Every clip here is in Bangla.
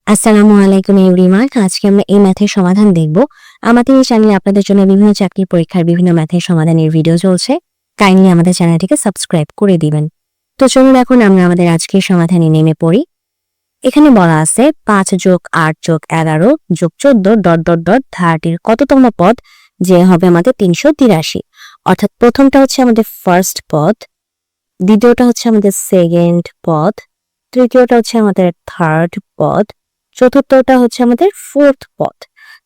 আসসালামু আলাইকুম এভরিওয়ান। আজকে আমরা এই ম্যাথের সমাধান দেখব। আমাদের এই চ্যানেলে আপনাদের জন্য বিভিন্ন চাকরির পরীক্ষার বিভিন্ন ম্যাথের সমাধানের ভিডিও চলছে। কাইন্ডলি আমাদের চ্যানেলটিকে সাবস্ক্রাইব করে দিবেন। তো চলুন এখন আমরা আমাদের আজকের সমাধানে নেমে পড়ি। এখানে বলা আছে 5 + 8 + 11 + 14 ডট ডট ডট ধারাটির কততম পদ যে হবে আমাদের 383। অর্থাৎ প্রথমটা হচ্ছে আমাদের ফার্স্ট পদ, দ্বিতীয়টা হচ্ছে আমাদের সেকেন্ড পদ, তৃতীয়টা হচ্ছে আমাদের থার্ড পদ, চতুর্থটা হচ্ছে আমাদের ফোর্থ পদ।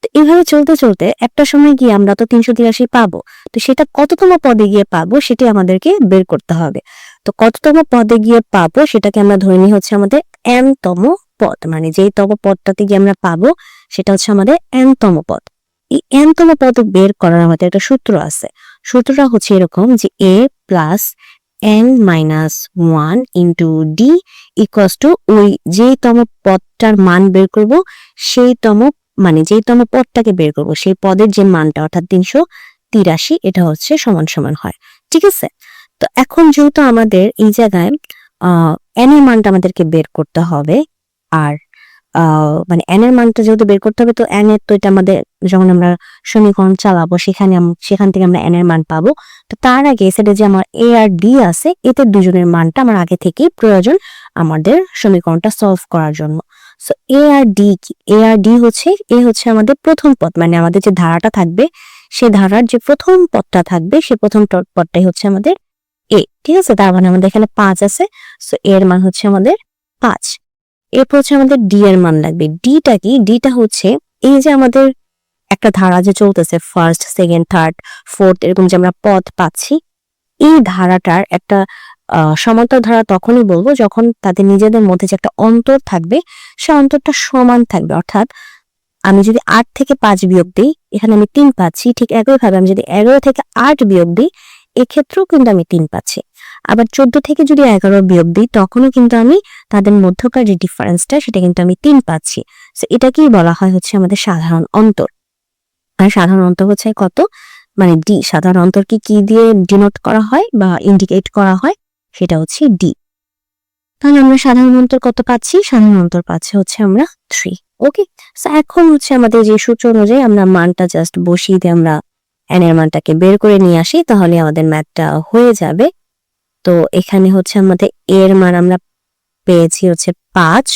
তো এইভাবে চলতে চলতে একটা সময় গিয়ে আমরা তো 383 পাবো। তো সেটা কততম পদে গিয়ে পাবো সেটি আমাদেরকে বের করতে হবে। তো কততম পদে গিয়ে পাবো সেটাকে আমরা ধরে নিই হচ্ছে আমাদের n-তম পদ, মানে যেই তম পদটাতে গিয়ে আমরা পাবো সেটা হচ্ছে আমাদের n-তম পদ। এই n-তম পদ বের করার আমাদের একটা সূত্র আছে। সূত্রটা হচ্ছে এরকম যে a plus n-1 into d equals to ওই যেই তম পদটার মান বের করব সেই তম, মানে যেই তম পদটাকে বের করব সেই পদের যে মানটা অর্থাৎ 383 এটা হচ্ছে সমান সমান হয়। ঠিক আছে, তো এখন যেহেতু আমাদের এই জায়গায় n এর মানটা আমাদেরকে বের করতে হবে, আর মানে n এর মানটা যেহেতু বের করতে হবে তো n এর তো এটা আমাদের যখন আমরা সমীকরণ চালাবো সেখান থেকে আমরা n এর মান পাবো। তো তার আগে সেটা যে আমার a আর d আছে, এদের দুজনের মানটা আমার আগে থেকেই প্রয়োজন আমাদের সমীকরণটা সলভ করার জন্য। সো a আর d কি? a আর d হচ্ছে a হচ্ছে আমাদের প্রথম পদ, মানে আমাদের যে ধারাটা থাকবে সেই ধারার যে প্রথম পদটা থাকবে সেই প্রথম পদটাই হচ্ছে আমাদের a। ঠিক আছে, তার মানে আমাদের এখানে 5 আছে। সো a এর মান হচ্ছে আমাদের 5। এরপর হচ্ছে আমাদের ডি এর মান লাগবে। ডিটা কি? ডিটা হচ্ছে এই যে আমাদের একটা ধারা যে চলতেছে ফার্স্ট, সেকেন্ড, থার্ড, ফোর্থ এরকম যে আমরা পদ পাচ্ছি, এই ধারাটার একটা সমান্তর ধারা তখনই বলবো যখন তাদের নিজেদের মধ্যে যে একটা অন্তর থাকবে সে অন্তরটা সমান থাকবে। অর্থাৎ আমি যদি 8 থেকে 5 বিয়োগ দিই, এখানে আমি 3 পাচ্ছি। ঠিক একইভাবে আমি যদি 11 থেকে 8 বিয়োগ দিই, এক্ষেত্রেও কিন্তু আমি 3 পাচ্ছি। আবার 14 থেকে যদি 11 বিয়োগ দিই তখনও কিন্তু আমি তাদের মধ্যকার যে ডিফারেন্সটা সেটা কিন্তু আমি 3 পাচ্ছি। সো এটাকেই বলা হয় হচ্ছে আমাদের সাধারণ অন্তর। আর সাধারণ অন্তর হচ্ছে কত, মানে ডি। সাধারণ অন্তরকে কি দিয়ে ডিনোট করা হয় বা ইন্ডিকেট করা হয় সেটা হচ্ছে ডি। তাহলে আমরা সাধারণ অন্তর কত পাচ্ছি? সাধারণ অন্তর পাচ্ছি হচ্ছে আমরা 3। ওকে, সো এখন হচ্ছে আমাদের যে সূত্র অনুযায়ী আমরা মানটা জাস্ট বসিয়ে দিয়ে আমরা n এর মানটাকে বের করে নিয়ে আসি, তাহলে আমাদের ম্যাথটা হয়ে যাবে। তো এখানে হচ্ছে আমাদের a এর মান আমরা পেয়েছি হচ্ছে 5,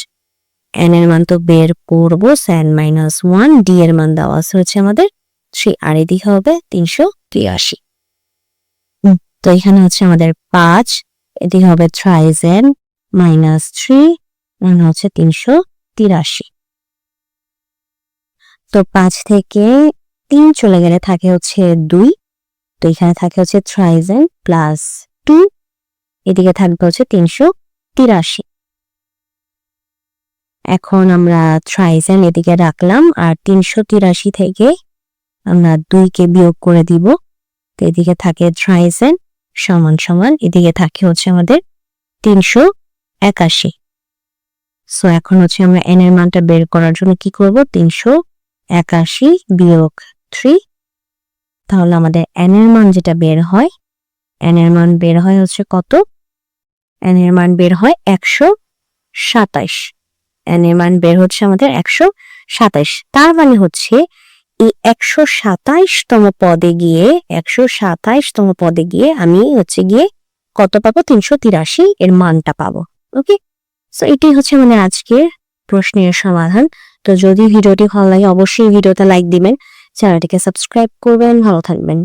n এর মান তো বের করবো n-1, d এর মান দেওয়া আছে হচ্ছে আমাদের 3, আর এদিকে হবে 383। তো এখানে হচ্ছে আমাদের 5, এদিকে হবে 3n - 3 মানে হচ্ছে 383। তো 5 থেকে 3 চলে গেলে থাকে হচ্ছে 2, তো এখানে থাকে হচ্ছে 3n + 2, এদিকে থাকবে হচ্ছে 383। এখন আমরা 3n এদিকে রাখলাম আর 383 থেকে আমরা 2 কে বিয়োগ করে দিব। তো এদিকে থাকে 3n সমান সমান এদিকে থাকে হচ্ছে আমাদের 381। সো এখন হচ্ছে আমরা n এর মানটা বের করার জন্য কি করব? 381 বিয়োগ 3, তাহলে আমাদের n এর মান যেটা বের হয়, n এর মান বের হয় হচ্ছে কত? n এর মান বের হয় 127। n এর মান বের হচ্ছে আমাদের 127। তার মানে হচ্ছে এই 127তম পদে গিয়ে 127তম পদে গিয়ে আমি হচ্ছে গিয়ে কত পাবো? 383 এর মানটা পাবো। ওকে, সো এটাই হচ্ছে মানে আজকের প্রশ্নের সমাধান। তো যদি ভিডিওটি ভালো লাগে অবশ্যই ভিডিওতে লাইক দিবেন, চ্যানেলটিকে সাবস্ক্রাইব করবেন। ভালো থাকবেন।